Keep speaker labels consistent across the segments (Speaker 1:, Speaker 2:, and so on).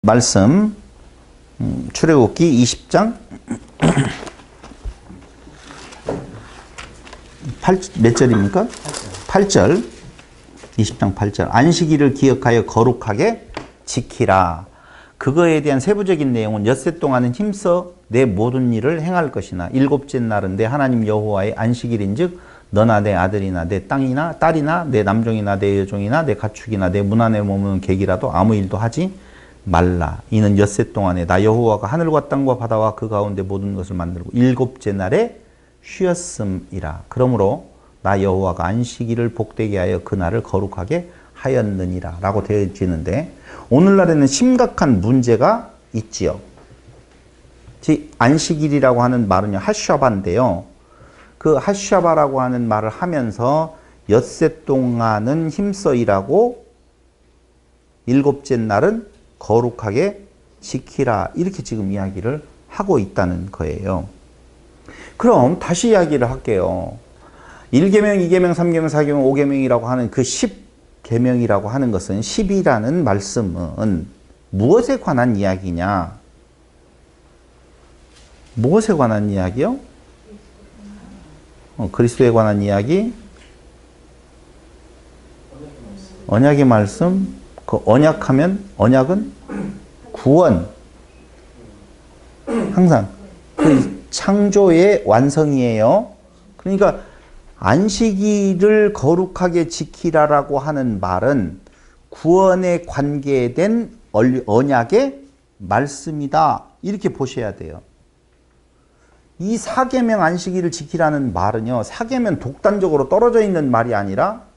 Speaker 1: 말씀 출애굽기 20장 몇 절입니까? 8절. 20장 8절. 안식일을 기억하여 거룩하게 지키라. 그거에 대한 세부적인 내용은 엿새 동안은 힘써 내 모든 일을 행할 것이나 일곱째 날은 내 하나님 여호와의 안식일인즉 너나 내 아들이나 내 땅이나 딸이나 내 남종이나 내 여종이나 내 가축이나 내 문 안에 머무는 객이라도 아무 일도 하지 말라. 이는 엿새 동안에 나 여호와가 하늘과 땅과 바다와 그 가운데 모든 것을 만들고 일곱째 날에 쉬었음이라. 그러므로 나 여호와가 안식일을 복되게 하여 그 날을 거룩하게 하였느니라 라고 되어 있는데, 오늘날에는 심각한 문제가 있지요. 안식일이라고 하는 말은요, 하샤바인데요. 그 하샤바라고 하는 말을 하면서 엿새 동안은 힘써 일하고 일곱째 날은 거룩하게 지키라, 이렇게 지금 이야기를 하고 있다는 거예요. 그럼 다시 이야기를 할게요. 1계명, 2계명, 3계명, 4계명, 5계명이라고 하는 그 10계명이라고 하는 것은, 10이라는 말씀은 무엇에 관한 이야기냐? 무엇에 관한 이야기요? 그리스도에 관한 이야기? 언약의 말씀? 그 언약하면, 언약은 구원. 항상 그 창조의 완성이에요. 그러니까 안식일을 거룩하게 지키라라고 하는 말은 구원에 관계된 언약의 말씀이다, 이렇게 보셔야 돼요. 이 4계명 안식일을 지키라는 말은요, 4계명 독단적으로 떨어져 있는 말이 아니라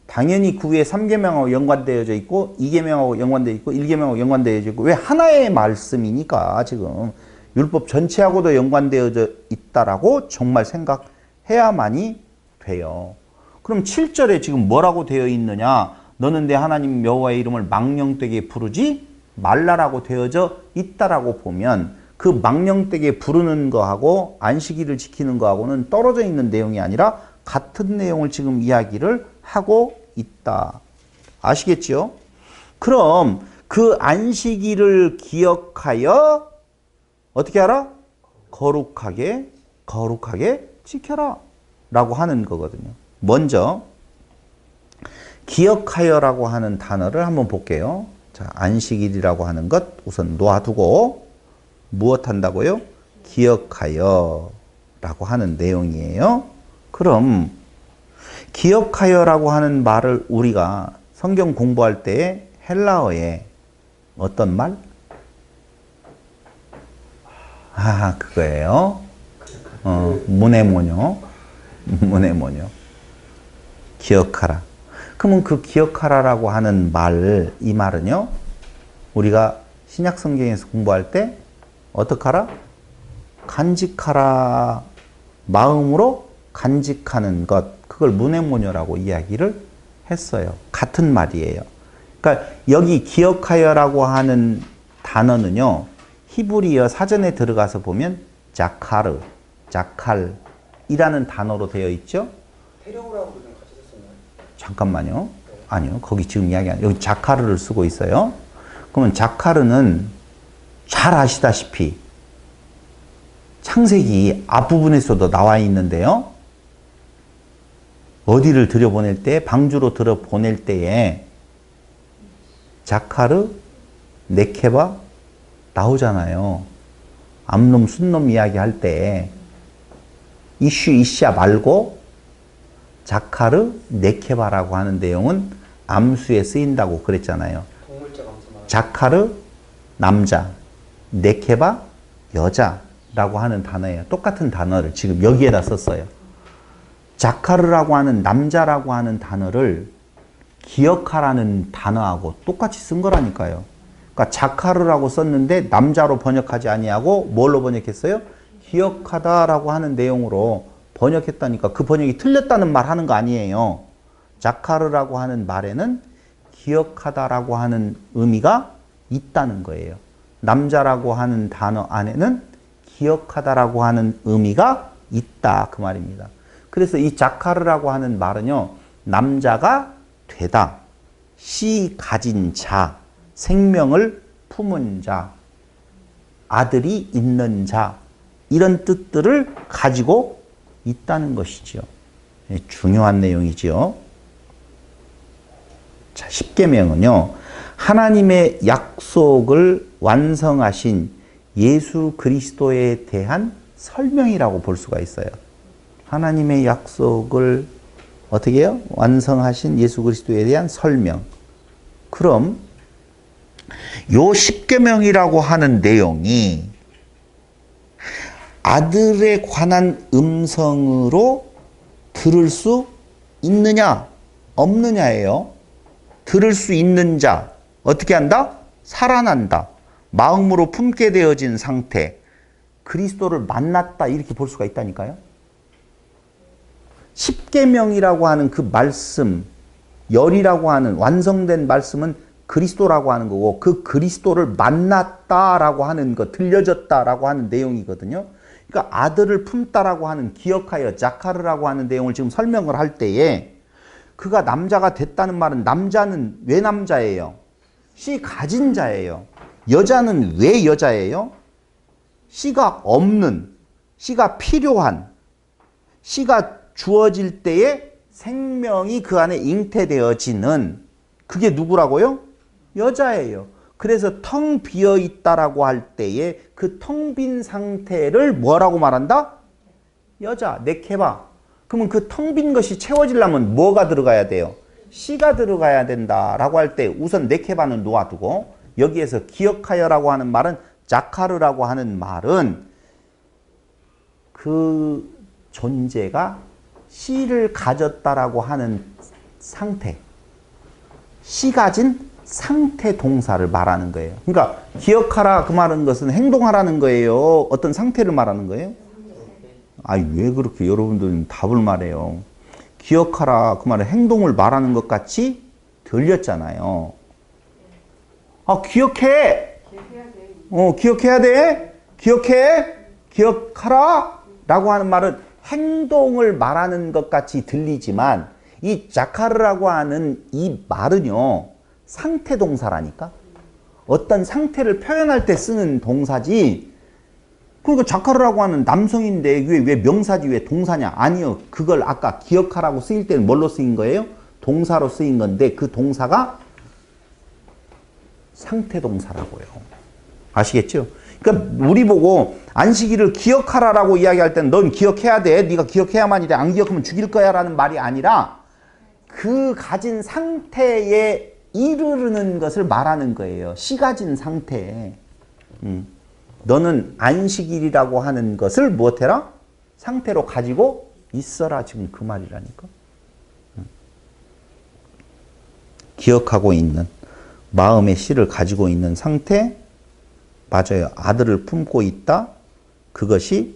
Speaker 1: 당연히 그 위에 3계명하고 연관되어져 있고 2계명하고 연관되어 있고 1계명하고 연관되어져 있고, 왜 하나의 말씀이니까 지금 율법 전체하고도 연관되어져 있다라고 정말 생각해야만이 돼요. 그럼 7절에 지금 뭐라고 되어 있느냐? 너는 내 하나님 여호와의 이름을 망령되게 부르지 말라라고 되어져 있다라고 보면, 그 망령되게 부르는 거하고 안식일을 지키는 거하고는 떨어져 있는 내용이 아니라 같은 내용을 지금 이야기를 하고 있다. 아시겠죠? 그럼 그 안식일을 기억하여 어떻게 하라? 거룩하게 지켜라 라고 하는 거거든요. 먼저 기억하여라고 하는 단어를 한번 볼게요. 자, 안식일이라고 하는 것 우선 놓아두고 무엇 한다고요? 기억하여 라고 하는 내용이에요. 그럼 기억하여라고 하는 말을 우리가 성경 공부할 때 헬라어에 어떤 말? 그거예요. 무네모뇨. 기억하라. 그러면 그 기억하라라고 하는 말, 이 말은요, 우리가 신약 성경에서 공부할 때 어떻게 하라? 간직하라. 마음으로 간직하는 것, 그걸 무네모뇨라고 이야기를 했어요. 같은 말이에요. 그러니까 여기 기억하여라고 하는 단어는요, 히브리어 사전에 들어가서 보면 자칼이라는 단어로 되어 있죠.
Speaker 2: 태령이라고 좀 같이 썼나요?
Speaker 1: 잠깐만요. 아니요, 거기 지금 이야기 아니에요. 여기 자카르를 쓰고 있어요. 그러면 자카르는 잘 아시다시피 창세기 앞부분에서도 나와 있는데요. 어디를 들여보낼 때, 방주로 들여보낼 때에 자카르, 네케바 나오잖아요. 암놈, 순놈 이야기할 때 이슈 말고 자카르, 네케바라고 하는 내용은 암수에 쓰인다고 그랬잖아요.
Speaker 2: 동물자 감사.
Speaker 1: 자카르, 남자, 네케바, 여자라고 하는 단어예요. 똑같은 단어를 지금 여기에다 썼어요. 자카르라고 하는 남자라고 하는 단어를 기억하라는 단어하고 똑같이 쓴 거라니까요. 그러니까 자카르라고 썼는데 남자로 번역하지 아니하고 뭘로 번역했어요? 기억하다라고 하는 내용으로 번역했다니까. 그 번역이 틀렸다는 말 하는 거 아니에요. 자카르라고 하는 말에는 기억하다라고 하는 의미가 있다는 거예요. 남자라고 하는 단어 안에는 기억하다라고 하는 의미가 있다, 그 말입니다. 그래서 이 자카르라고 하는 말은요, 남자가 되다, 씨 가진 자, 생명을 품은 자, 아들이 있는 자, 이런 뜻들을 가지고 있다는 것이죠. 중요한 내용이지요. 자, 십계명은요, 하나님의 약속을 완성하신 예수 그리스도에 대한 설명이라고 볼 수가 있어요. 하나님의 약속을 어떻게 해요? 완성하신 예수 그리스도에 대한 설명. 그럼 요 십계명이라고 하는 내용이 아들에 관한 음성으로 들을 수 있느냐 없느냐예요. 들을 수 있는 자 어떻게 한다? 살아난다. 마음으로 품게 되어진 상태. 그리스도를 만났다 이렇게 볼 수가 있다니까요. 십계명이라고 하는 그 말씀, 열이라고 하는 완성된 말씀은 그리스도라고 하는 거고, 그 그리스도를 만났다라고 하는 거, 들려졌다라고 하는 내용이거든요. 그러니까 아들을 품다라고 하는, 기억하여 자카르라고 하는 내용을 지금 설명을 할 때에 그가 남자가 됐다는 말은, 남자는 왜 남자예요? 씨 가진 자예요. 여자는 왜 여자예요? 씨가 없는, 씨가 필요한, 씨가 주어질 때에 생명이 그 안에 잉태되어지는, 그게 누구라고요? 여자예요. 그래서 텅 비어 있다라고 할 때에 그 텅 빈 상태를 뭐라고 말한다? 여자, 네케바. 그러면 그 텅 빈 것이 채워지려면 뭐가 들어가야 돼요? 씨가 들어가야 된다라고 할 때 우선 네케바는 놓아두고, 여기에서 기억하여라고 하는 말은, 자카르라고 하는 말은 그 존재가 씨를 가졌다라고 하는 상태, 씨 가진 상태 동사를 말하는 거예요. 그러니까 기억하라 그 말하는 것은 행동하라는 거예요? 어떤 상태를 말하는 거예요? 아니 왜 그렇게 여러분들은 답을 말해요? 기억하라 그 말은 행동을 말하는 것 같이 들렸잖아요. 아 기억해! 기억해야 돼? 기억해? 기억하라? 라고 하는 말은 행동을 말하는 것 같이 들리지만, 이 자카르라고 하는 이 말은요, 상태 동사라니까? 어떤 상태를 표현할 때 쓰는 동사지. 그러니까 자카르라고 하는 남성인데 왜 명사지 왜 동사냐? 아니요. 그걸 아까 기억하라고 쓰일 때는 뭘로 쓰인 거예요? 동사로 쓰인 건데, 그 동사가 상태 동사라고요. 아시겠죠? 그러니까 우리 보고 안식일을 기억하라라고 이야기할 때는 넌 기억해야 돼. 네가 기억해야만이 돼. 안 기억하면 죽일 거야 라는 말이 아니라 그 가진 상태에 이르르는 것을 말하는 거예요. 씨 가진 상태에. 너는 안식일이라고 하는 것을 무엇해라? 상태로 가지고 있어라. 지금 그 말이라니까. 기억하고 있는, 마음의 씨를 가지고 있는 상태. 맞아요. 아들을 품고 있다. 그것이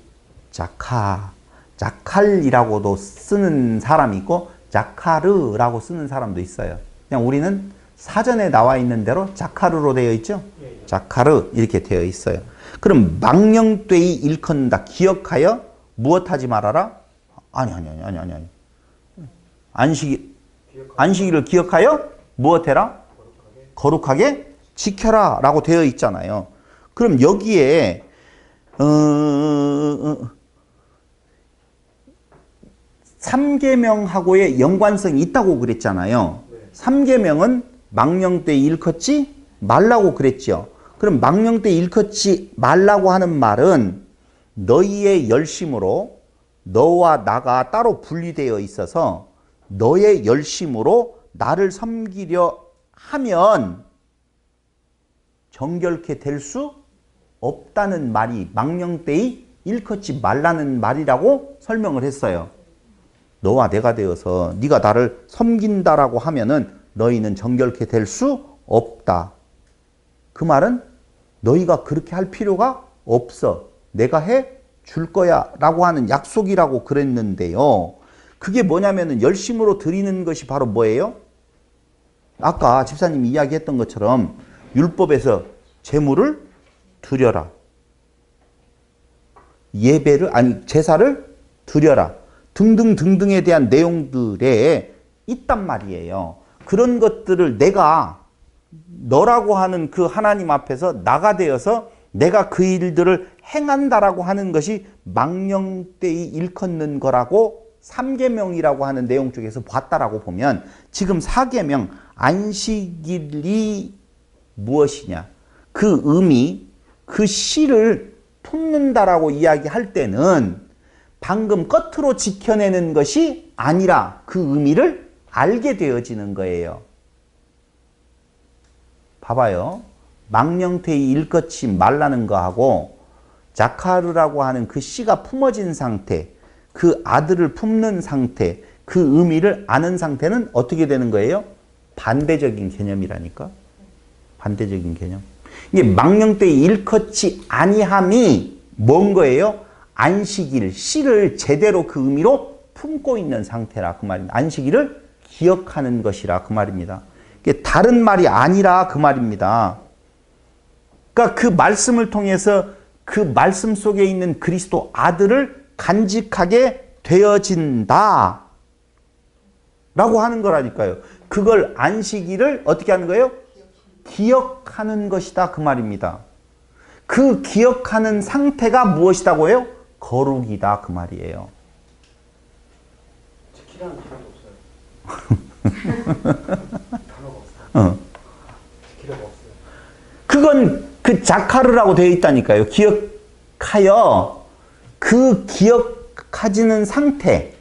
Speaker 1: 자칼이라고도 쓰는 사람이 있고 자카르라고 쓰는 사람도 있어요. 그냥 우리는 사전에 나와 있는 대로 자카르로 되어 있죠. 자카르 이렇게 되어 있어요. 그럼 망령되이 일컫는다. 기억하여 무엇하지 말아라? 아니. 안식일을 기억하여 무엇해라? 거룩하게 지켜라 라고 되어 있잖아요. 그럼 여기에 삼계명하고의 연관성이 있다고 그랬잖아요. 삼계명은 망령되이 일컫지 말라고 그랬죠. 그럼 망령되이 일컫지 말라고 하는 말은 너희의 열심으로 너와 나가 따로 분리되어 있어서 너의 열심으로 나를 섬기려 하면 정결케 될 수 없다는 말이 망령되이 일컫지 말라는 말이라고 설명을 했어요. 너와 내가 되어서 네가 나를 섬긴다라고 하면은 너희는 정결케 될 수 없다. 그 말은 너희가 그렇게 할 필요가 없어. 내가 해 줄 거야 라고 하는 약속이라고 그랬는데요. 그게 뭐냐면은 열심으로 드리는 것이 바로 뭐예요? 아까 집사님이 이야기했던 것처럼 율법에서 제물을 드려라. 제사를 드려라. 등등등등에 대한 내용들에 있단 말이에요. 그런 것들을 내가 너라고 하는 그 하나님 앞에서 나가 되어서 내가 그 일들을 행한다라고 하는 것이 망령되이 일컫는 거라고 3계명이라고 하는 내용 쪽에서 봤다라고 보면 지금 4계명 안식일이 무엇이냐? 그 의미, 그 씨를 품는다라고 이야기할 때는 방금 겉으로 지켜내는 것이 아니라 그 의미를 알게 되어지는 거예요. 봐봐요. 망령되이 일컫지 말라는 거하고 자카르라고 하는 그 씨가 품어진 상태, 그 아들을 품는 상태, 그 의미를 아는 상태는 어떻게 되는 거예요? 반대적인 개념이라니까. 반대적인 개념. 이게 망령되이 일컫지 아니함이 뭔 거예요? 안식일, 씨를 제대로 그 의미로 품고 있는 상태라 그 말입니다. 안식일을 기억하는 것이라 그 말입니다. 이게 다른 말이 아니라 그 말입니다. 그러니까 그 말씀을 통해서 그 말씀 속에 있는 그리스도 아들을 간직하게 되어진다 라고 하는 거라니까요. 그걸 안식일을 어떻게 하는 거예요? 기억하는 것이다 그 말입니다. 그 기억하는 상태가 무엇이다고요? 거룩이다 그 말이에요.
Speaker 2: 지키라는 단어가 없어요. 단어가 없어요. 지키라가 없어요.
Speaker 1: 그건 그 자카르라고 되어 있다니까요. 기억하여 그 기억하지는 상태,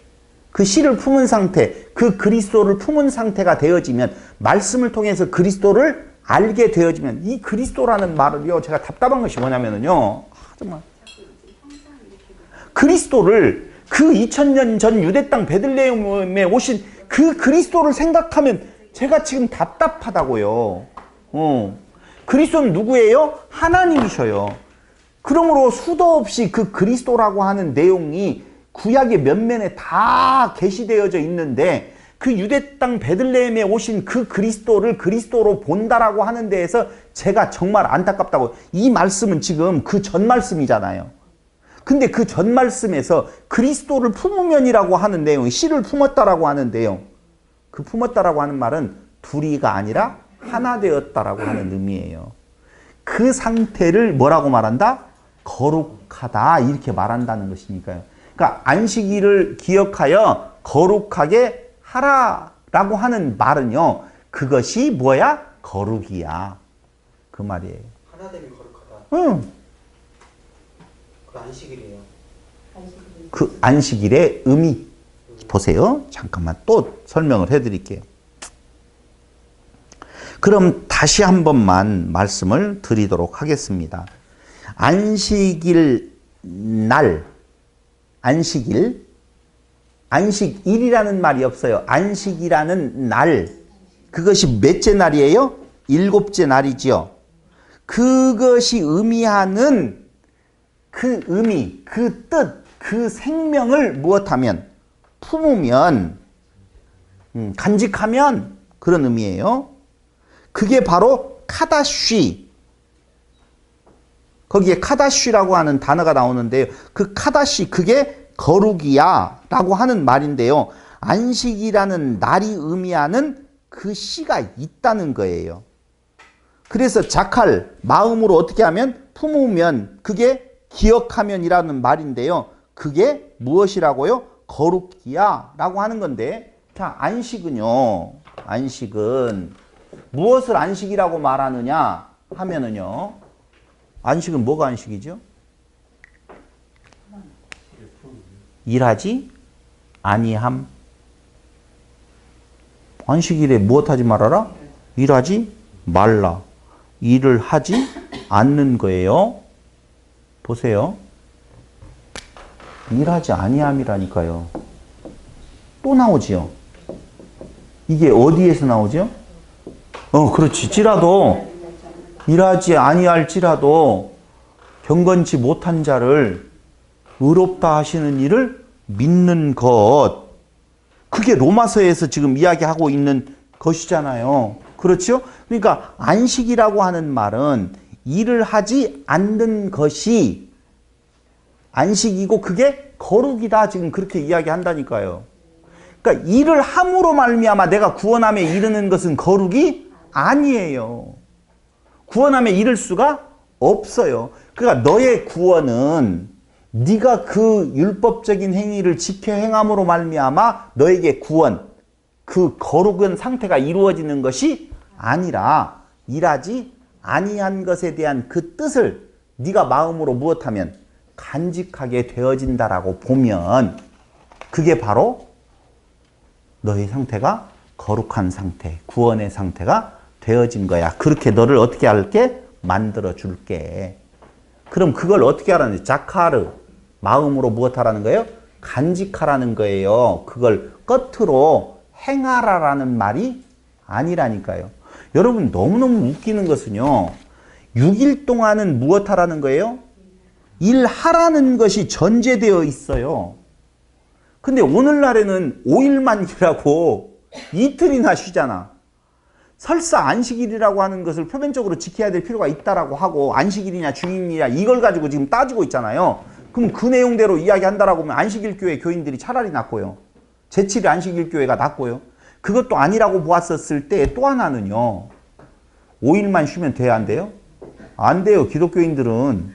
Speaker 1: 그 씨를 품은 상태, 그 그리스도를 품은 상태가 되어지면 말씀을 통해서 그리스도를 알게 되어지면 이 그리스도라는 말을요. 제가 답답한 것이 뭐냐면요. 정말 그리스도를 그 2000년 전 유대 땅 베들레헴에 오신 그 그리스도를 생각하면 제가 지금 답답하다고요. 그리스도는 누구예요? 하나님이셔요. 그러므로 수도 없이 그 그리스도라고 하는 내용이 구약의 면면에 다 게시되어져 있는데 그 유대 땅 베들레헴에 오신 그 그리스도를 그리스도로 본다라고 하는 데에서 제가 정말 안타깝다고. 이 말씀은 지금 그 전 말씀이잖아요. 근데 그 전 말씀에서 그리스도를 품으면이라고 하는 내용, 씨를 품었다라고 하는 내용, 그 품었다라고 하는 말은 둘이가 아니라 하나 되었다라고 하는 의미예요. 그 상태를 뭐라고 말한다? 거룩하다 이렇게 말한다는 것이니까요. 그러니까 안식일을 기억하여 거룩하게 하라라고 하는 말은요. 그것이 뭐야? 거룩이야. 그 말이에요.
Speaker 2: 하나됨이 거룩하다.
Speaker 1: 응.
Speaker 2: 그 안식일이에요.
Speaker 1: 그 안식일의 의미 보세요. 잠깐만 또 설명을 해드릴게요. 그럼 다시 한 번만 말씀을 드리도록 하겠습니다. 안식일 날, 안식일이라는 말이 없어요. 안식이라는 날, 그것이 몇째 날이에요? 7째 날이지요. 그것이 의미하는 그 의미, 그 뜻, 그 생명을 무엇하면? 품으면, 간직하면 그런 의미예요. 그게 바로 카다쉬. 거기에 카다쉬라고 하는 단어가 나오는데요. 그 카다쉬, 그게 거룩이야 라고 하는 말인데요. 안식이라는 날이 의미하는 그 씨가 있다는 거예요. 그래서 자칼, 마음으로 어떻게 하면? 품으면, 그게 기억하면이라는 말인데요. 그게 무엇이라고요? 거룩이야 라고 하는 건데, 자, 안식은요. 안식은 무엇을 안식이라고 말하느냐 하면은요. 안식은 뭐가 안식이죠? 일하지 아니함. 안식일에 무엇하지 말아라? 일하지 말라. 일을 하지 않는 거예요. 보세요. 일하지 아니함이라니까요. 또 나오지요. 이게 어디에서 나오죠? 그렇지. 찌라도 일하지 아니할지라도 경건치 못한 자를 의롭다 하시는 일을 믿는 것. 그게 로마서에서 지금 이야기하고 있는 것이잖아요. 그렇죠? 그러니까 안식이라고 하는 말은 일을 하지 않는 것이 안식이고 그게 거룩이다. 지금 그렇게 이야기한다니까요. 그러니까 일을 함으로 말미암아 내가 구원함에 이르는 것은 거룩이 아니에요. 구원함에 이를 수가 없어요. 그러니까 너의 구원은 네가 그 율법적인 행위를 지켜 행함으로 말미암아 너에게 구원, 그 거룩한 상태가 이루어지는 것이 아니라 일하지 아니한 것에 대한 그 뜻을 네가 마음으로 무엇하면 간직하게 되어진다라고 보면 그게 바로 너의 상태가 거룩한 상태, 구원의 상태가 되어진 거야. 그렇게 너를 어떻게 할게? 만들어 줄게. 그럼 그걸 어떻게 하라는 자카르, 마음으로 무엇하라는 거예요? 간직하라는 거예요. 그걸 끝으로 행하라라는 말이 아니라니까요. 여러분 너무너무 웃기는 것은요. 6일 동안은 무엇하라는 거예요? 일하라는 것이 전제되어 있어요. 근데 오늘날에는 5일만 일하고 이틀이나 쉬잖아. 설사 안식일이라고 하는 것을 표면적으로 지켜야 될 필요가 있다라고 하고 안식일이냐 주일이냐 이걸 가지고 지금 따지고 있잖아요. 그럼 그 내용대로 이야기한다라고 하면 안식일 교회 교인들이 차라리 낫고요. 제7일 안식일 교회가 낫고요. 그것도 아니라고 보았었을 때 또 하나는요. 5일만 쉬면 돼야 안 돼요? 안 돼요. 기독교인들은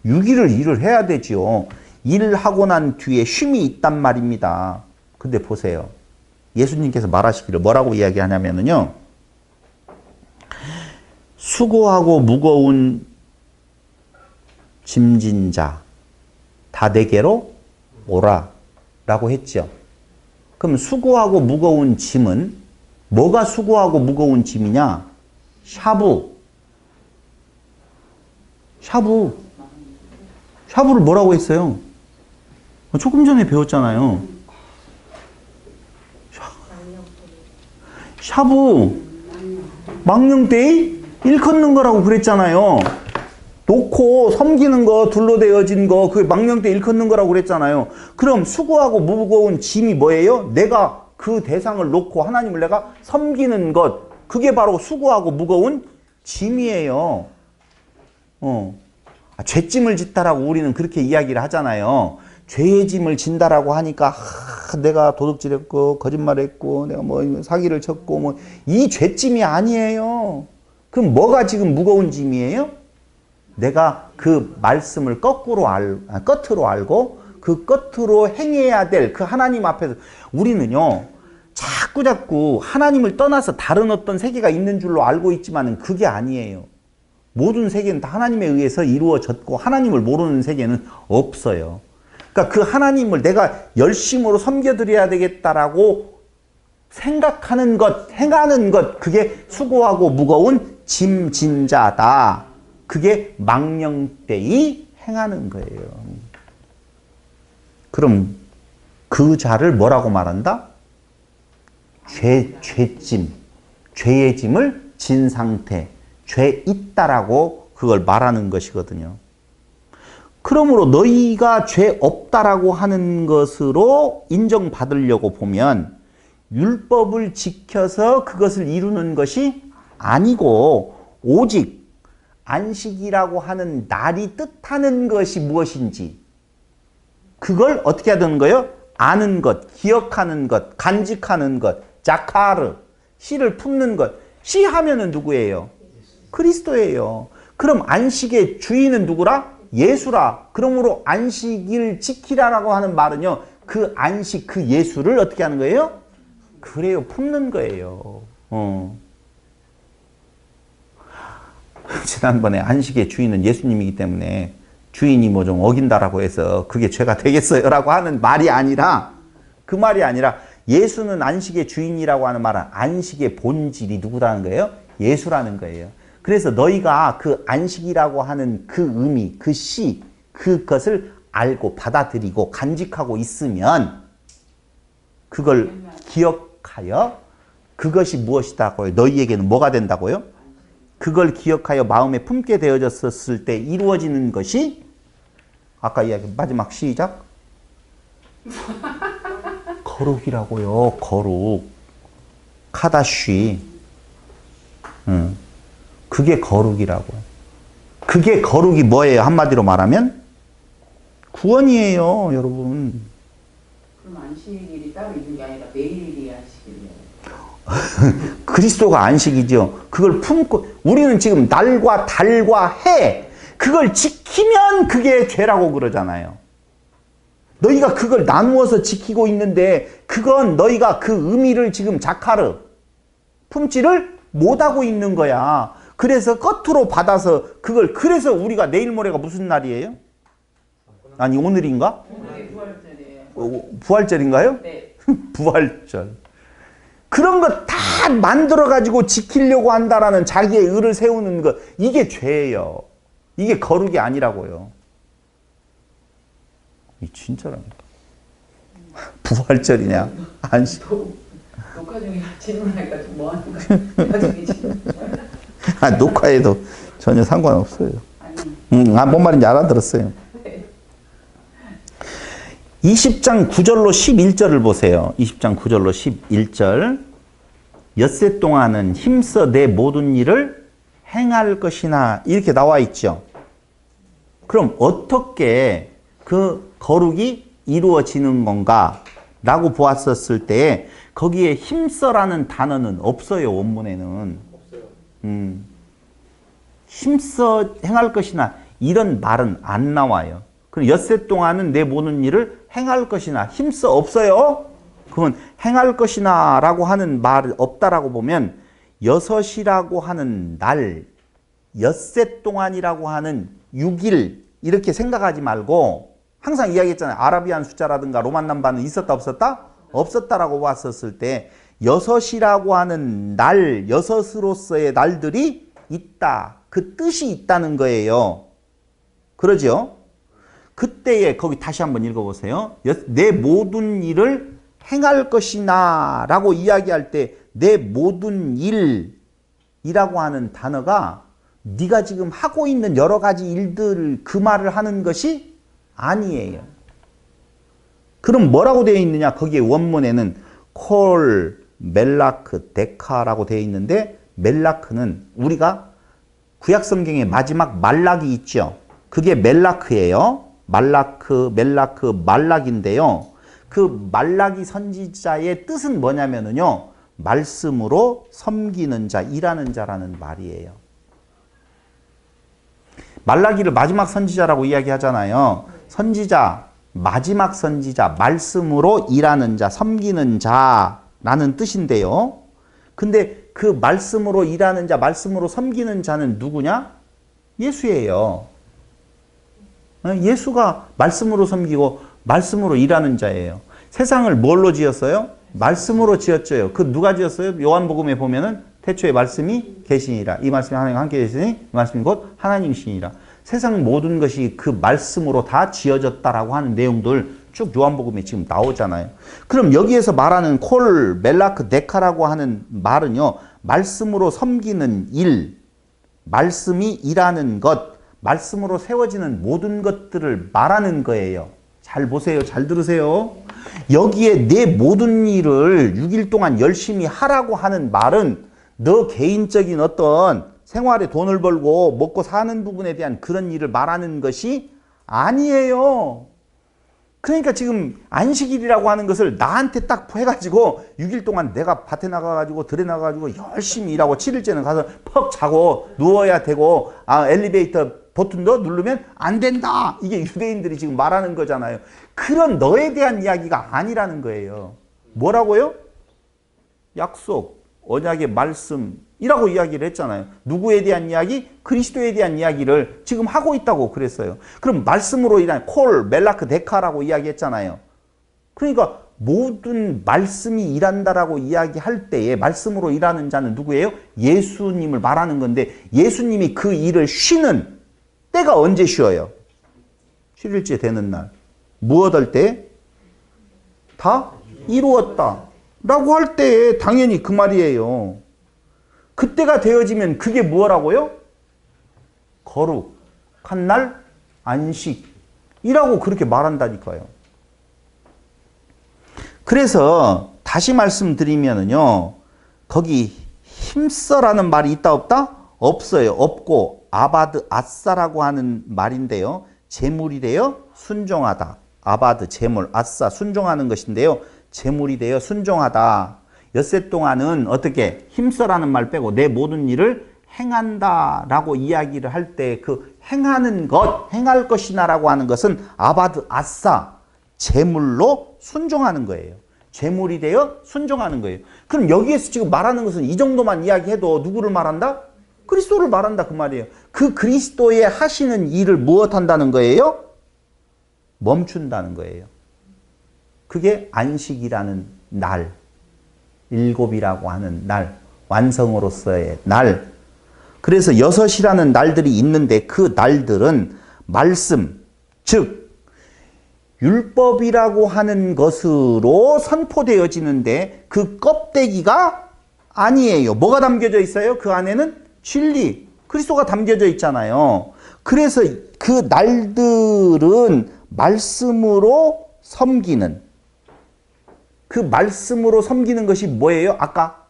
Speaker 1: 6일을 일을 해야 되지요. 일하고 난 뒤에 쉼이 있단 말입니다. 근데 보세요. 예수님께서 말하시기를 뭐라고 이야기하냐면요. 수고하고 무거운 짐진 자 다 내게로 오라 라고 했죠. 그럼 수고하고 무거운 짐은 뭐가 수고하고 무거운 짐이냐? 샤브를 뭐라고 했어요? 조금 전에 배웠잖아요. 샤브 망령되이 일컫는 거라고 그랬잖아요. 놓고 섬기는 거, 둘러대어진 거, 그게 망령되이 일컫는 거라고 그랬잖아요. 그럼 수고하고 무거운 짐이 뭐예요? 내가 그 대상을 놓고 하나님을 내가 섬기는 것, 그게 바로 수고하고 무거운 짐이에요. 죄짐을 짓다라고 우리는 그렇게 이야기를 하잖아요. 죄의 짐을 진다라고 하니까 내가 도둑질했고 거짓말했고 내가 뭐 사기를 쳤고 뭐 이 죄짐이 아니에요. 그럼 뭐가 지금 무거운 짐이에요? 내가 그 말씀을 끝으로 알고 그 끝으로 행해야 될 그 하나님 앞에서 우리는요. 자꾸 하나님을 떠나서 다른 어떤 세계가 있는 줄로 알고 있지만은 그게 아니에요. 모든 세계는 다 하나님에 의해서 이루어졌고 하나님을 모르는 세계는 없어요. 그러니까 그 하나님을 내가 열심으로 섬겨드려야 되겠다라고 생각하는 것, 행하는 것, 그게 수고하고 무거운 짐진자다. 그게 망령되이 행하는 거예요. 그럼 그 자를 뭐라고 말한다? 죄짐, 죄의 짐을 진 상태, 죄 있다라고 그걸 말하는 것이거든요. 그러므로 너희가 죄 없다라고 하는 것으로 인정받으려고 보면 율법을 지켜서 그것을 이루는 것이 아니고 오직 안식이라고 하는 날이 뜻하는 것이 무엇인지 그걸 어떻게 해야 되는 거예요? 아는 것, 기억하는 것, 간직하는 것, 자카르, 씨를 품는 것. 씨 하면은 누구예요? 그리스도예요. 그럼 안식의 주인은 누구라? 예수라. 그러므로 안식일 지키라라고 하는 말은요. 그 안식, 그 예수를 어떻게 하는 거예요? 그래요. 품는 거예요. 지난번에 안식의 주인은 예수님이기 때문에 주인이 뭐 좀 어긴다라고 해서 그게 죄가 되겠어요? 라고 하는 말이 아니라 그 말이 아니라 예수는 안식의 주인이라고 하는 말은 안식의 본질이 누구라는 거예요? 예수라는 거예요. 그래서 너희가 그 안식이라고 하는 그 의미, 그 시, 그것을 알고 받아들이고 간직하고 있으면 그걸 기억하여 그것이 무엇이다고요? 너희에게는 뭐가 된다고요? 그걸 기억하여 마음에 품게 되어졌을 때 이루어지는 것이 아까 이야기 마지막 시작 거룩이라고요. 거룩 카다쉬 그게 거룩이라고. 그게 거룩이 뭐예요? 한마디로 말하면 구원이에요. 여러분.
Speaker 3: 그럼 안식일이 따로 있는 게 아니라 매일이 안식일이에요?
Speaker 1: 그리스도가 안식이죠. 그걸 품고 우리는 지금 날과 달과 해 그걸 지키면 그게 죄라고 그러잖아요. 너희가 그걸 나누어서 지키고 있는데 그건 너희가 그 의미를 지금 자카르 품지를 못하고 있는 거야. 그래서 겉으로 받아서 그걸 그래서 우리가 내일 모레가 무슨 날이에요? 아니 오늘인가?
Speaker 3: 오늘 부활절이에요.
Speaker 1: 부활절인가요?
Speaker 3: 네.
Speaker 1: 부활절. 그런 거 다 만들어가지고 지키려고 한다라는 자기의 의를 세우는 것 이게 죄예요. 이게 거룩이 아니라고요. 이 진짜랍니다. 부활절이냐? 안식.
Speaker 3: 녹화 중에 질문하니까 좀 뭐 하는 거야? 나중에 질문.
Speaker 1: 아, 녹화에도 전혀 상관없어요.
Speaker 3: 아니.
Speaker 1: 뭔 말인지 알아들었어요. 20장 9절로 11절을 보세요. 20장 9절로 11절. 엿새 동안은 힘써 내 모든 일을 행할 것이나 이렇게 나와 있죠. 그럼 어떻게 그 거룩이 이루어지는 건가? 라고 보았었을 때 거기에 힘써라는 단어는 없어요. 원문에는.
Speaker 2: 없어요.
Speaker 1: 힘써 행할 것이나 이런 말은 안 나와요. 그럼 엿새 동안은 내 모든 일을 행할 것이나 힘써 없어요. 그러면 행할 것이나 라고 하는 말이 없다라고 보면 여섯이라고 하는 날, 엿새 동안이라고 하는 6일 이렇게 생각하지 말고 항상 이야기했잖아요. 아라비안 숫자라든가 로만 넘버는 있었다 없었다? 없었다라고 봤었을 때 여섯이라고 하는 날, 여섯으로서의 날들이 있다. 그 뜻이 있다는 거예요. 그러죠? 그때에 거기 다시 한번 읽어보세요. 내 모든 일을 행할 것이나 라고 이야기할 때 내 모든 일이라고 하는 단어가 네가 지금 하고 있는 여러 가지 일들 그 말을 하는 것이 아니에요. 그럼 뭐라고 되어 있느냐? 거기에 원문에는 콜, 멜라크, 데카라고 되어 있는데 멜라크는 우리가 구약 성경의 마지막 말락이 있죠. 그게 멜라크예요. 말라크, 멜라크, 말락인데요. 그 말라기 선지자의 뜻은 뭐냐면요. 말씀으로 섬기는 자, 일하는 자라는 말이에요. 말라기를 마지막 선지자라고 이야기하잖아요. 선지자, 마지막 선지자, 말씀으로 일하는 자, 섬기는 자라는 뜻인데요. 근데 그 말씀으로 일하는 자, 말씀으로 섬기는 자는 누구냐? 예수예요. 예수가 말씀으로 섬기고 말씀으로 일하는 자예요. 세상을 뭘로 지었어요? 말씀으로 지었죠. 그 누가 지었어요? 요한복음에 보면은 태초에 말씀이 계시니라. 이 말씀이 하나님과 함께 계시니 이 말씀이 곧 하나님이시니라. 세상 모든 것이 그 말씀으로 다 지어졌다라고 하는 내용들 쭉 요한복음에 지금 나오잖아요. 그럼 여기에서 말하는 콜, 멜라크, 데카라고 하는 말은요. 말씀으로 섬기는 일, 말씀이 일하는 것, 말씀으로 세워지는 모든 것들을 말하는 거예요. 잘 보세요. 잘 들으세요. 여기에 내 모든 일을 6일 동안 열심히 하라고 하는 말은 너 개인적인 어떤 생활에 돈을 벌고 먹고 사는 부분에 대한 그런 일을 말하는 것이 아니에요. 그러니까 지금 안식일이라고 하는 것을 나한테 딱 해가지고 6일 동안 내가 밭에 나가가지고 들에 나가가지고 열심히 일하고 7일째는 가서 퍽 자고 누워야 되고 엘리베이터 버튼도 누르면 안 된다. 이게 유대인들이 지금 말하는 거잖아요. 그런 너에 대한 이야기가 아니라는 거예요. 뭐라고요? 약속, 언약의 말씀이라고 이야기를 했잖아요. 누구에 대한 이야기? 그리스도에 대한 이야기를 지금 하고 있다고 그랬어요. 그럼 말씀으로 일하는 콜, 멜라크, 데카라고 이야기했잖아요. 그러니까 모든 말씀이 일한다라고 이야기할 때에 말씀으로 일하는 자는 누구예요? 예수님을 말하는 건데 예수님이 그 일을 쉬는 때가 언제 쉬어요? 7일째 되는 날. 무엇 할 때? 다 이루었다. 라고 할 때에 당연히 그 말이에요. 그때가 되어지면 그게 뭐라고요? 거룩한 날 안식이라고 그렇게 말한다니까요. 그래서 다시 말씀드리면은요. 거기 힘써라는 말이 있다 없다? 없어요. 없고 아바드 아싸라고 하는 말인데요. 재물이래요. 순종하다. 아바드 재물 아싸 순종하는 것인데요. 재물이 되어 순종하다. 엿새 동안은 어떻게 힘써라는 말 빼고 내 모든 일을 행한다라고 이야기를 할 때 그 행하는 것, 행할 것이나라고 하는 것은 아바드 아싸, 제물로 순종하는 거예요. 제물이 되어 순종하는 거예요. 그럼 여기에서 지금 말하는 것은 이 정도만 이야기해도 누구를 말한다? 그리스도를 말한다 그 말이에요. 그 그리스도의 하시는 일을 무엇한다는 거예요? 멈춘다는 거예요. 그게 안식이라는 날, 일곱이라고 하는 날, 완성으로서의 날. 그래서 여섯이라는 날들이 있는데 그 날들은 말씀, 즉 율법이라고 하는 것으로 선포되어지는데 그 껍데기가 아니에요. 뭐가 담겨져 있어요? 그 안에는 진리, 그리스도가 담겨져 있잖아요. 그래서 그 날들은 말씀으로 섬기는, 그 말씀으로 섬기는 것이 뭐예요? 아까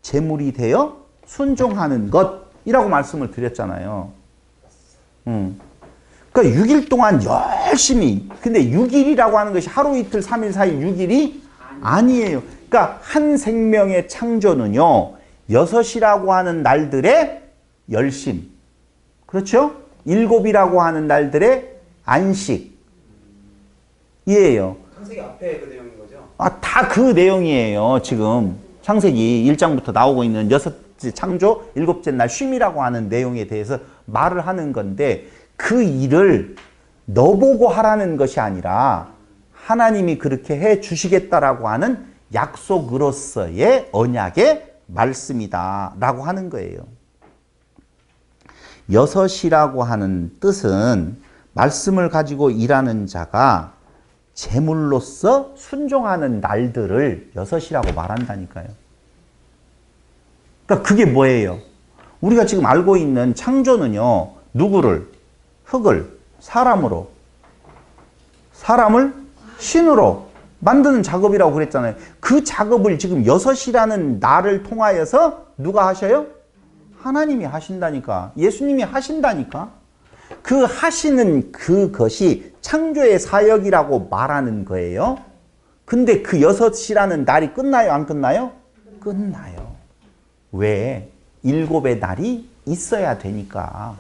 Speaker 1: 제물이 되어 순종하는 것이라고 말씀을 드렸잖아요. 그러니까 6일 동안 열심히, 근데 6일이라고 하는 것이 하루 이틀 3일 4일 6일이 아니에요. 그러니까 한 생명의 창조는요 6이라고 하는 날들의 열심, 그렇죠? 7이라고 하는 날들의 안식 이에요.
Speaker 2: 창세기 앞에 그 내용인 거죠?
Speaker 1: 다 그 내용이에요. 지금 창세기 1장부터 나오고 있는 6째 창조, 7째 날 쉼이라고 하는 내용에 대해서 말을 하는 건데, 그 일을 너보고 하라는 것이 아니라 하나님이 그렇게 해 주시겠다라고 하는 약속으로서의 언약의 말씀이다라고 하는 거예요. 6이라고 하는 뜻은 말씀을 가지고 일하는 자가 제물로서 순종하는 날들을 6이라고 말한다니까요. 그러니까 그게 뭐예요? 우리가 지금 알고 있는 창조는요, 누구를? 흙을 사람으로, 사람을 신으로 만드는 작업이라고 그랬잖아요. 그 작업을 지금 6이라는 날을 통하여서 누가 하셔요? 하나님이 하신다니까. 예수님이 하신다니까. 그 하시는 그것이 창조의 사역이라고 말하는 거예요. 근데 그 6이라는 날이 끝나요? 안 끝나요? 끝나요. 왜? 7의 날이 있어야 되니까.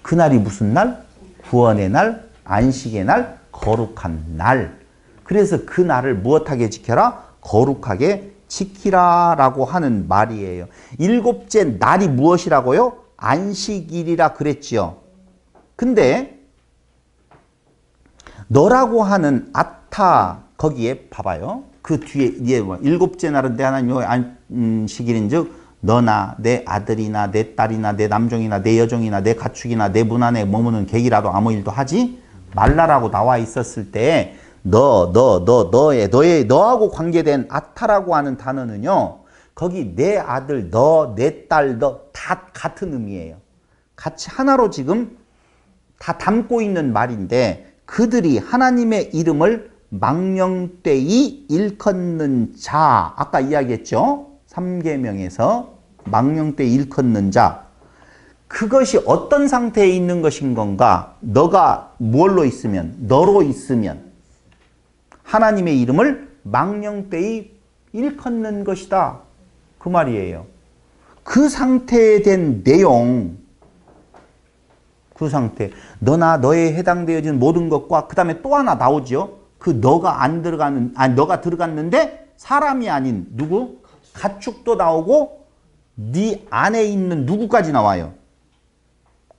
Speaker 1: 그날이 무슨 날? 구원의 날, 안식의 날, 거룩한 날. 그래서 그 날을 무엇하게 지켜라? 거룩하게 지키라라고 하는 말이에요. 7째 날이 무엇이라고요? 안식일이라 그랬지요. 근데 너라고 하는 아타, 거기에 봐봐요. 그 뒤에 7째 날은 내 하나님의 안식일인즉 너나 내 아들이나 내 딸이나 내 남종이나 내 여종이나 내 가축이나 내 문 안에 머무는 객이라도 아무 일도 하지 말라라고 나와 있었을 때 너하고 관계된 아타라고 하는 단어는요, 거기 내 아들, 너, 내 딸, 너 다 같은 의미예요. 같이 하나로 지금 다 담고 있는 말인데, 그들이 하나님의 이름을 망령되이 일컫는 자, 아까 이야기했죠? 3계명에서 망령되이 일컫는 자, 그것이 어떤 상태에 있는 것인 건가? 너가 뭘로 있으면, 너로 있으면 하나님의 이름을 망령되이 일컫는 것이다, 그 말이에요. 그 상태에 된 내용, 그 상태, 너나 너에 해당되어진 모든 것과 그 다음에 또 하나 나오죠. 그 너가 안 들어가는, 너가 들어갔는데 사람이 아닌 누구? 가축도 나오고 네 안에 있는 누구까지 나와요.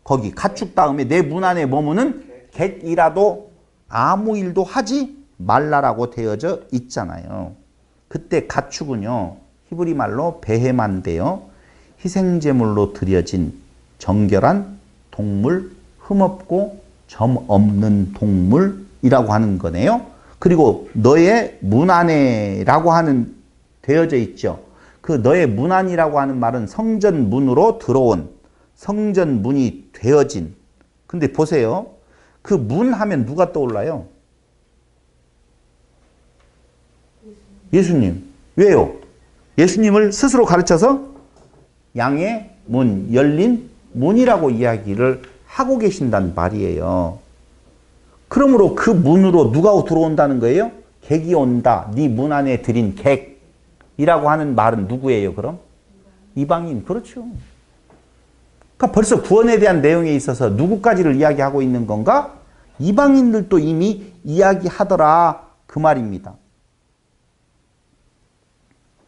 Speaker 1: 거기 가축 다음에 내 문 안에 머무는 객이라도 아무 일도 하지 말라라고 되어져 있잖아요. 그때 가축은요, 히브리 말로 베헤만데요, 희생제물로 드려진 정결한 동물, 흠없고 점 없는 동물이라고 하는 거네요. 그리고 너의 문 안에라고 하는 되어져 있죠. 그 너의 문 안이라고 하는 말은 성전 문으로 들어온, 성전 문이 되어진. 근데 보세요. 그 문 하면 누가 떠올라요? 예수님. 왜요? 예수님을 스스로 가르쳐서 양의 문, 열린 문이라고 이야기를 하고 계신단 말이에요. 그러므로 그 문으로 누가 들어온다는 거예요? 객이 온다. 네 문 안에 들인 객. 이라고 하는 말은 누구예요, 그럼? 이방인. 그렇죠. 그러니까 벌써 구원에 대한 내용에 있어서 누구까지를 이야기하고 있는 건가? 이방인들도 이미 이야기하더라. 그 말입니다.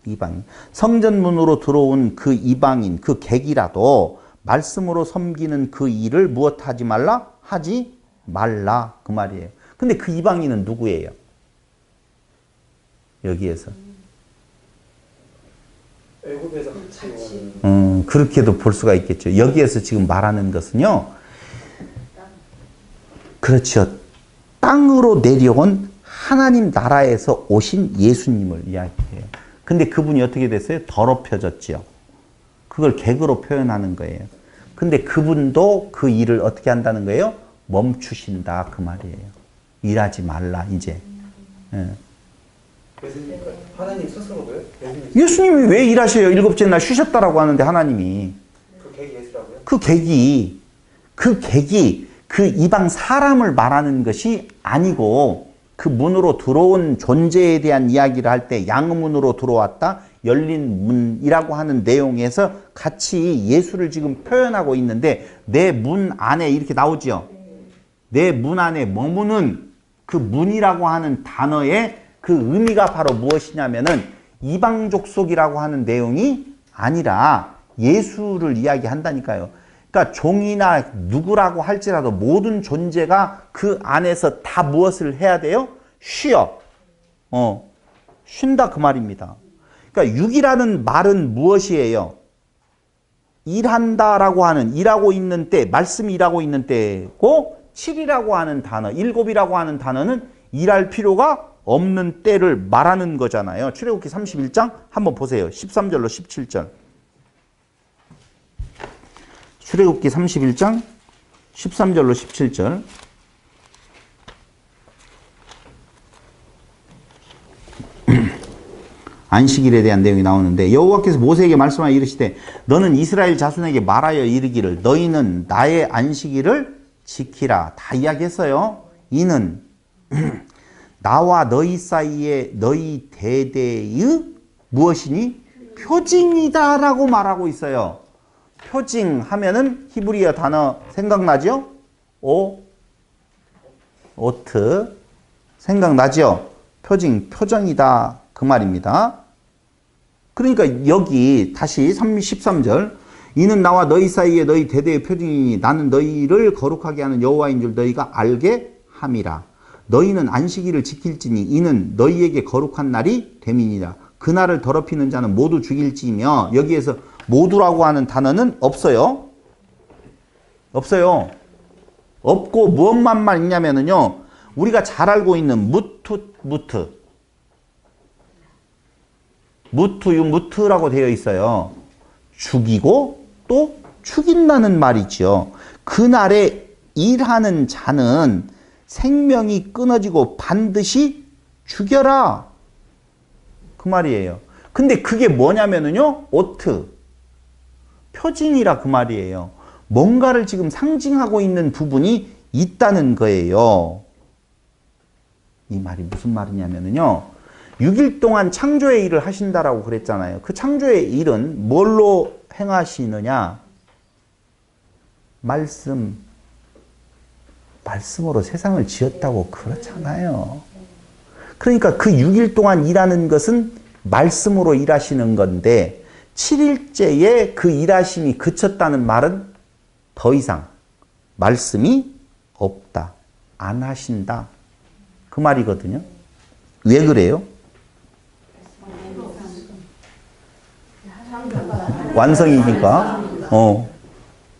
Speaker 1: 이방인. 성전문으로 들어온 그 이방인, 그 객이라도 말씀으로 섬기는 그 일을 무엇하지 말라? 하지 말라. 그 말이에요. 근데 그 이방인은 누구예요? 여기에서.
Speaker 2: 애굽에서 같이 오는
Speaker 1: 그렇게도 볼 수가 있겠죠. 여기에서 지금 말하는 것은요. 그렇죠. 땅으로 내려온 하나님 나라에서 오신 예수님을 이야기해요. 근데 그분이 어떻게 됐어요? 더럽혀졌죠. 그걸 객으로 표현하는 거예요. 근데 그분도 그 일을 어떻게 한다는 거예요? 멈추신다. 그 말이에요. 일하지 말라 이제. 예.
Speaker 2: 하나님 스스로도요?
Speaker 1: 예수님이 왜 일하셔요? 일곱째 날 쉬셨다라고 하는데 하나님이.
Speaker 2: 그 객이 예수라고요?
Speaker 1: 그 객이 그 이방 사람을 말하는 것이 아니고 그 문으로 들어온 존재에 대한 이야기를 할 때 양문으로 들어왔다. 열린 문이라고 하는 내용에서 같이 예수를 지금 표현하고 있는데 내 문 안에 이렇게 나오죠. 내 문 안에 머무는 그 문이라고 하는 단어의 그 의미가 바로 무엇이냐면은 이방 족속이라고 하는 내용이 아니라 예수를 이야기한다니까요. 그러니까 종이나 누구라고 할지라도 모든 존재가 그 안에서 다 무엇을 해야 돼요? 쉬어. 쉰다 그 말입니다. 그러니까 육이라는 말은 무엇이에요? 일한다라고 하는, 일하고 있는 때, 말씀이 일하고 있는 때고 7이라고 하는 단어, 7이라고 하는 단어는 일할 필요가 없는 때를 말하는 거잖아요. 출애굽기 31장 한번 보세요. 13절로 17절. 출애굽기 31장 13절로 17절. 안식일에 대한 내용이 나오는데 여호와께서 모세에게 말씀하여 이르시되 너는 이스라엘 자손에게 말하여 이르기를 너희는 나의 안식일을 지키라. 다 이야기했어요. 이는 나와 너희 사이에 너희 대대의 무엇이니? 표징이다 라고 말하고 있어요. 표징 하면은 히브리어 단어 생각나죠? 오트 생각나죠? 표징, 표정이다 그 말입니다. 그러니까 여기 다시 13절 이는 나와 너희 사이에 너희 대대의 표징이니 나는 너희를 거룩하게 하는 여호와인 줄 너희가 알게 함이라. 너희는 안식일을 지킬지니 이는 너희에게 거룩한 날이 됨이니라. 그날을 더럽히는 자는 모두 죽일지며 여기에서 모두라고 하는 단어는 없어요. 없어요. 없고 무엇만 있냐면요. 우리가 잘 알고 있는 무트라고 되어 있어요. 죽이고 또 죽인다는 말이죠. 그날에 일하는 자는 생명이 끊어지고 반드시 죽여라. 그 말이에요. 근데 그게 뭐냐면요. 오트. 표징이라 그 말이에요. 뭔가를 지금 상징하고 있는 부분이 있다는 거예요. 이 말이 무슨 말이냐면요. 6일 동안 창조의 일을 하신다라고 그랬잖아요. 그 창조의 일은 뭘로 행하시느냐? 말씀으로 세상을 지었다고 그렇잖아요. 그러니까 그 6일 동안 일하는 것은 말씀으로 일하시는 건데 7일째에 그 일하심이 그쳤다는 말은 더 이상 말씀이 없다. 안 하신다. 그 말이거든요. 왜 그래요? 완성이니까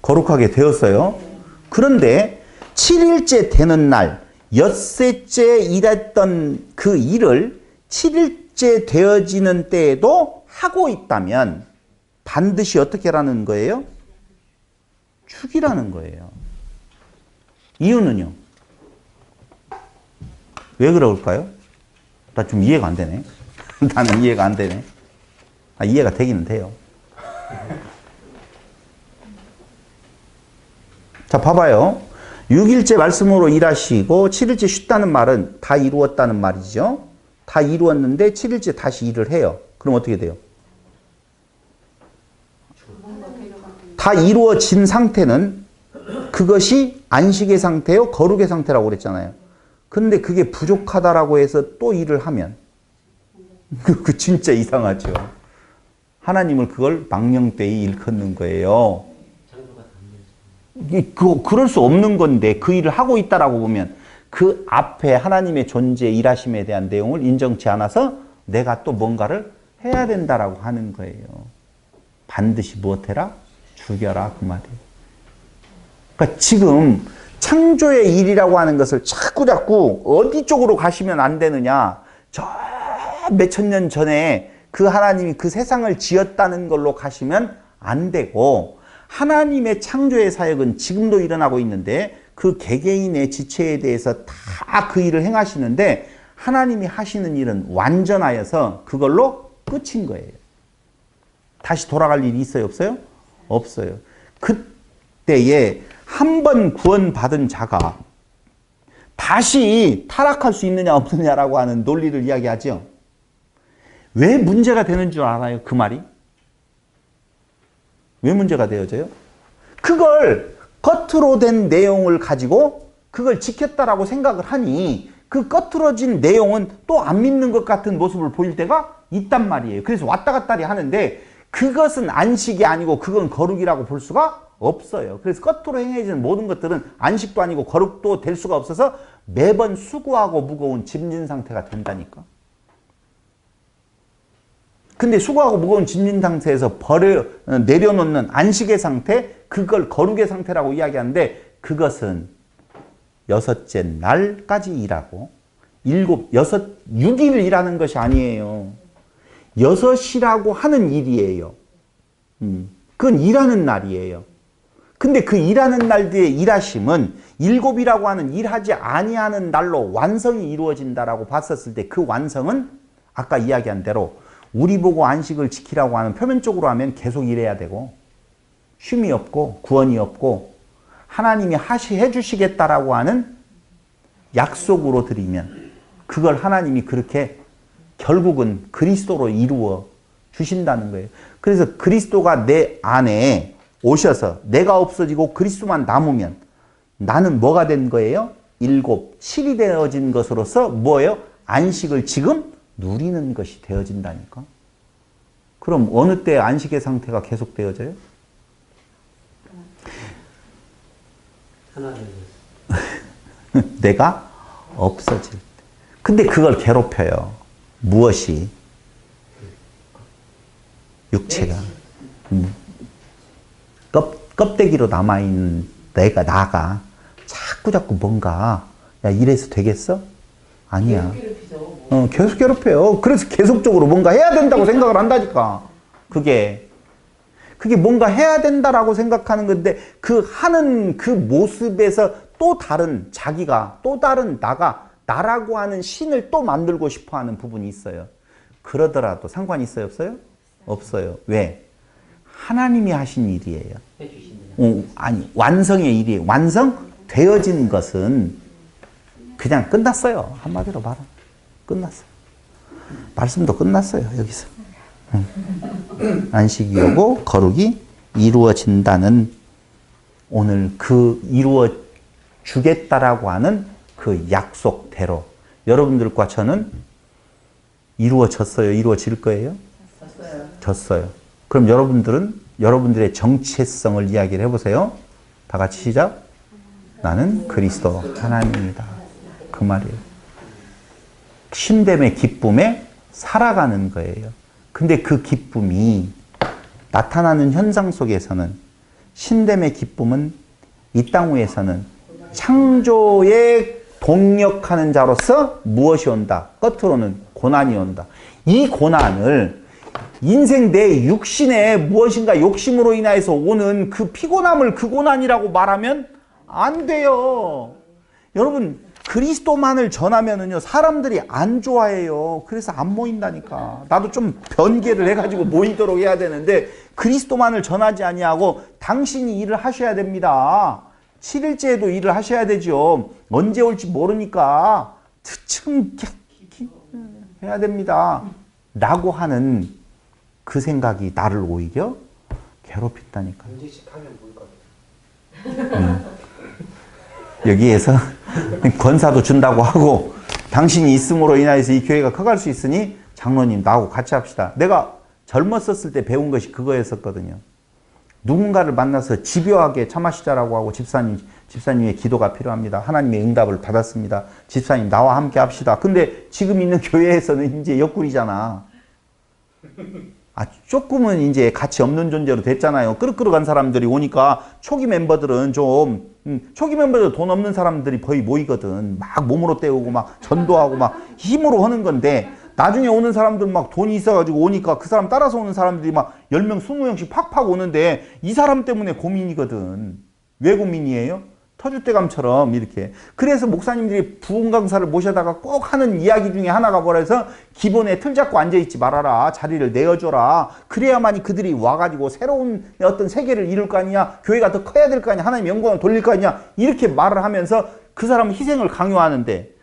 Speaker 1: 거룩하게 되었어요. 그런데 7일째 되는 날 엿새째 일했던 그 일을 7일째 되어지는 때에도 하고 있다면 반드시 어떻게 하라는 거예요? 죽이라는 거예요. 이유는요? 왜 그럴까요? 나 좀 이해가 안 되네. 나는 이해가 안 되네. 이해가 되기는 돼요. 자, 봐봐요. 6일째 말씀으로 일하시고 7일째 쉬다는 말은 다 이루었다는 말이죠. 다 이루었는데 7일째 다시 일을 해요. 그럼 어떻게 돼요? 다 이루어진 상태는 그것이 안식의 상태요, 거룩의 상태라고 그랬잖아요. 근데 그게 부족하다라고 해서 또 일을 하면 그 진짜 이상하죠. 하나님을 그걸 망령되이 일컫는 거예요. 그럴 수 없는 건데 그 일을 하고 있다라고 보면 그 앞에 하나님의 존재, 일하심에 대한 내용을 인정치 않아서 내가 또 뭔가를 해야 된다라고 하는 거예요. 반드시 무엇해라? 죽여라 그 말이에요. 그러니까 지금 창조의 일이라고 하는 것을 자꾸 어디 쪽으로 가시면 안 되느냐. 저 몇천 년 전에 그 하나님이 그 세상을 지었다는 걸로 가시면 안 되고 하나님의 창조의 사역은 지금도 일어나고 있는데 그 개개인의 지체에 대해서 다 그 일을 행하시는데 하나님이 하시는 일은 완전하여서 그걸로 끝인 거예요. 다시 돌아갈 일이 있어요? 없어요? 없어요. 그때에 한 번 구원받은 자가 다시 타락할 수 있느냐 없느냐라고 하는 논리를 이야기하죠. 왜 문제가 되는 줄 알아요? 그 말이? 왜 문제가 되어져요? 그걸 겉으로 된 내용을 가지고 그걸 지켰다라고 생각을 하니 그 겉으로진 내용은 또 안 믿는 것 같은 모습을 보일 때가 있단 말이에요. 그래서 왔다 갔다리 하는데 그것은 안식이 아니고 그건 거룩이라고 볼 수가 없어요. 그래서 겉으로 행해지는 모든 것들은 안식도 아니고 거룩도 될 수가 없어서 매번 수고하고 무거운 짐진 상태가 된다니까. 근데 수고하고 무거운 짐진 상태에서 내려놓는 안식의 상태, 그걸 거룩의 상태라고 이야기하는데 그것은 여섯째 날까지 일하고 6일을 일하는 것이 아니에요. 6이라고 하는 일이에요. 그건 일하는 날이에요. 근데 그 일하는 날들의 일하심은 7이라고 하는 일하지 아니하는 날로 완성이 이루어진다라고 봤었을 때 그 완성은 아까 이야기한 대로 우리 보고 안식을 지키라고 하는 표면적으로 하면 계속 일해야 되고 쉼이 없고 구원이 없고 하나님이 해주시겠다라고 하는 약속으로 드리면 그걸 하나님이 그렇게 결국은 그리스도로 이루어 주신다는 거예요. 그래서 그리스도가 내 안에 오셔서 내가 없어지고 그리스도만 남으면 나는 뭐가 된 거예요? 7이 되어진 것으로서 뭐예요? 안식을 지금 누리는 것이 되어진다니까. 그럼 어느 때 안식의 상태가 계속 되어져요? 내가 없어질 때. 근데 그걸 괴롭혀요. 무엇이? 육체가. 껍데기로 남아있는 나가 자꾸 뭔가 야 이래서 되겠어? 아니야. 계속 괴롭혀요. 그래서 계속적으로 뭔가 해야 된다고 생각을 한다니까. 그게 뭔가 해야 된다라고 생각하는 건데 그 하는 그 모습에서 또 다른 자기가 또 다른 나라고 하는 신을 또 만들고 싶어 하는 부분이 있어요. 그러더라도 상관이 있어요? 없어요? 없어요. 왜? 하나님이 하신 일이에요. 아니 완성의 일이에요. 완성되어진 것은 그냥 끝났어요. 한마디로 말하면 끝났어요. 말씀도 끝났어요. 여기서. 안식이 오고 거룩이 이루어진다는 오늘 그 이루어 주겠다라고 하는 그 약속대로 여러분들과 저는 이루어졌어요? 이루어질 거예요? 졌어요. 그럼 여러분들은 여러분들의 정체성을 이야기를 해보세요. 다 같이 시작. 나는 그리스도 하나님이다. 그 말이에요. 신됨의 기쁨에 살아가는 거예요. 근데 그 기쁨이 나타나는 현상 속에서는 신됨의 기쁨은 이 땅 위에서는 창조에 동력하는 자로서 무엇이 온다? 겉으로는 고난이 온다. 이 고난을 인생 내 육신의 무엇인가 욕심으로 인하여서 오는 그 피곤함을 그 고난이라고 말하면 안 돼요. 여러분 그리스도만을 전하면은요 사람들이 안 좋아해요. 그래서 안 모인다니까. 나도 좀 변개를 해가지고 모이도록 해야 되는데 그리스도만을 전하지 아니하고 당신이 일을 하셔야 됩니다. 7일째에도 일을 하셔야 되죠. 언제 올지 모르니까 참 해야 됩니다. 라고 하는 그 생각이 나를 오히려 괴롭힌다니까요.
Speaker 2: 문제식 하면 뭘 거예요?
Speaker 1: 여기에서 권사도 준다고 하고 당신이 있음으로 인하여서 이 교회가 커갈 수 있으니 장로님 나하고 같이 합시다. 내가 젊었었을 때 배운 것이 그거였었거든요. 누군가를 만나서 집요하게 차 마시자라고 하고 집사님의 기도가 필요합니다. 하나님의 응답을 받았습니다. 집사님 나와 함께 합시다. 근데 지금 있는 교회에서는 이제 옆구리잖아. 조금은 이제 가치 없는 존재로 됐잖아요. 끄덕끄덕한 사람들이 오니까 초기 멤버들은 초기 멤버들 돈 없는 사람들이 거의 모이거든. 막 몸으로 때우고 막 전도하고 막 힘으로 하는 건데 나중에 오는 사람들 막 돈이 있어가지고 오니까 그 사람 따라서 오는 사람들이 막 10명, 20명씩 팍팍 오는데 이 사람 때문에 고민이거든. 왜 고민이에요? 터줏대감처럼 이렇게. 그래서 목사님들이 부흥 강사를 모셔다가 꼭 하는 이야기 중에 하나가 뭐라 해서 기본에 틀 잡고 앉아있지 말아라. 자리를 내어줘라. 그래야만이 그들이 와가지고 새로운 어떤 세계를 이룰 거 아니냐. 교회가 더 커야 될 거 아니냐. 하나님 영광을 돌릴 거 아니냐. 이렇게 말을 하면서 그 사람은 희생을 강요하는데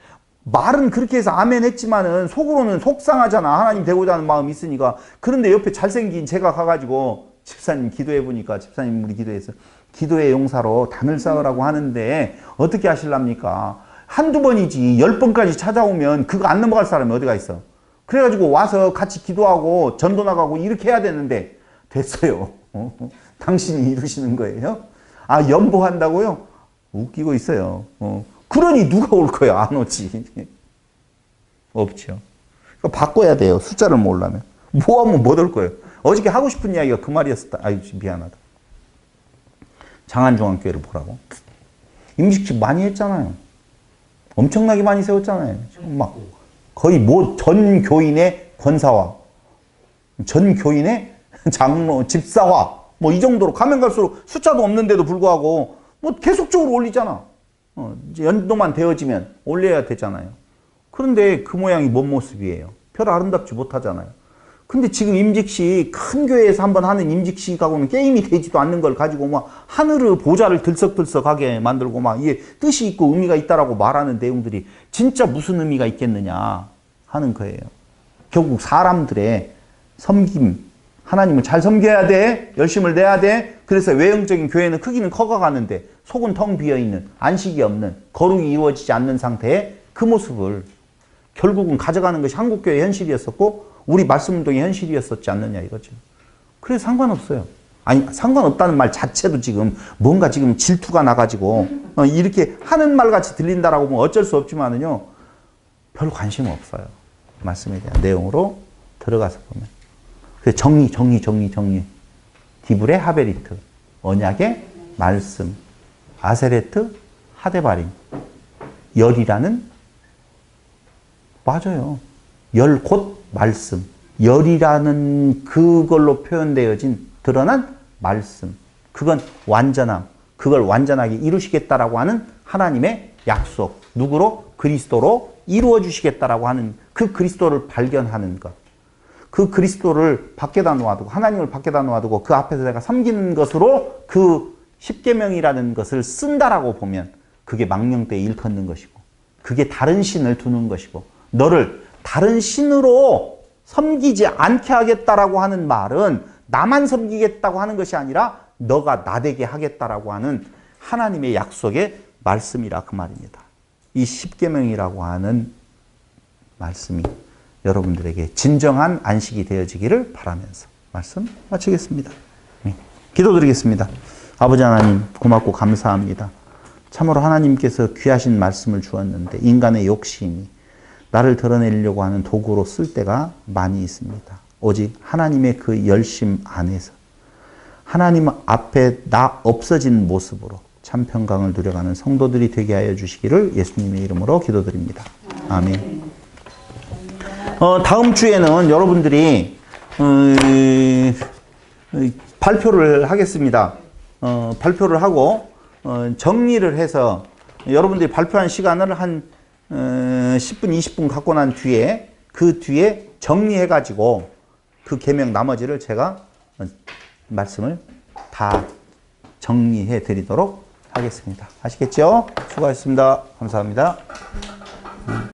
Speaker 1: 말은 그렇게 해서 아멘 했지만은 속으로는 속상하잖아. 하나님 되고자 하는 마음이 있으니까. 그런데 옆에 잘생긴 제가 가가지고 집사님 기도해 보니까 집사님 우리 기도해서 기도의 용사로 단을 쌓으라고 하는데 어떻게 하실랍니까? 한두 번이지 10번까지 찾아오면 그거 안 넘어갈 사람이 어디가 있어? 그래가지고 와서 같이 기도하고 전도 나가고 이렇게 해야 되는데 됐어요. 당신이 이루시는 거예요? 연보한다고요? 웃기고 있어요. 그러니 누가 올 거야? 안 오지. 없죠. 그러니까 바꿔야 돼요. 숫자를 모으려면. 뭐 하면 못 올 거예요. 어저께 하고 싶은 이야기가 그 말이었었다. 미안하다. 장안중앙교회를 보라고. 임직직 많이 했잖아요. 엄청나게 많이 세웠잖아요. 지금 막 거의 전 교인의 권사와 전 교인의 장로, 집사와 이 정도로 가면 갈수록 숫자도 없는데도 불구하고 계속적으로 올리잖아. 이제 연도만 되어지면 올려야 되잖아요. 그런데 그 모양이 뭔 모습이에요? 별 아름답지 못하잖아요. 근데 지금 임직식, 큰 교회에서 한번 하는 임직식하고는 게임이 되지도 않는 걸 가지고 막 하늘의 보좌를 들썩들썩하게 만들고 막 이게 뜻이 있고 의미가 있다라고 말하는 내용들이 진짜 무슨 의미가 있겠느냐 하는 거예요. 결국 사람들의 섬김, 하나님을 잘 섬겨야 돼, 열심을 내야 돼. 그래서 외형적인 교회는 크기는 커가가는데 속은 텅 비어있는, 안식이 없는, 거룩이 이루어지지 않는 상태의 그 모습을 결국은 가져가는 것이 한국교회의 현실이었었고 우리 말씀운동의 현실이었었지 않느냐 이거죠. 그래서 상관없어요. 상관없다는 말 자체도 지금 뭔가 지금 질투가 나가지고 이렇게 하는 말같이 들린다라고 보면 어쩔 수 없지만은요. 별 관심 없어요. 말씀에 대한 내용으로 들어가서 보면. 그래서 정리. 디브레 하베리트, 언약의 말씀, 아세레트 하데바림, 열이라는 맞아요. 열 곧 말씀, 열이라는 그걸로 표현되어진 드러난 말씀. 그건 완전함, 그걸 완전하게 이루시겠다라고 하는 하나님의 약속. 누구로? 그리스도로 이루어 주시겠다라고 하는 그 그리스도를 발견하는 것. 그 그리스도를 밖에다 놓아두고 하나님을 밖에다 놓아두고 그 앞에서 내가 섬기는 것으로 그 십계명이라는 것을 쓴다라고 보면 그게 망령되이 일컫는 것이고 그게 다른 신을 두는 것이고 너를 다른 신으로 섬기지 않게 하겠다라고 하는 말은 나만 섬기겠다고 하는 것이 아니라 너가 나되게 하겠다라고 하는 하나님의 약속의 말씀이라 그 말입니다. 이 십계명이라고 하는 말씀이 여러분들에게 진정한 안식이 되어지기를 바라면서 말씀 마치겠습니다. 기도드리겠습니다. 아버지 하나님 고맙고 감사합니다. 참으로 하나님께서 귀하신 말씀을 주었는데 인간의 욕심이 나를 드러내려고 하는 도구로 쓸 때가 많이 있습니다. 오직 하나님의 그 열심 안에서 하나님 앞에 나 없어진 모습으로 참 평강을 누려가는 성도들이 되게 하여 주시기를 예수님의 이름으로 기도드립니다. 아멘. 다음 주에는 여러분들이 발표를 하겠습니다. 발표를 하고 정리를 해서 여러분들이 발표한 시간을 한 10분, 20분 갖고 난 뒤에 그 뒤에 정리해가지고 그 계명 나머지를 제가 말씀을 다 정리해 드리도록 하겠습니다. 아시겠죠? 수고하셨습니다. 감사합니다.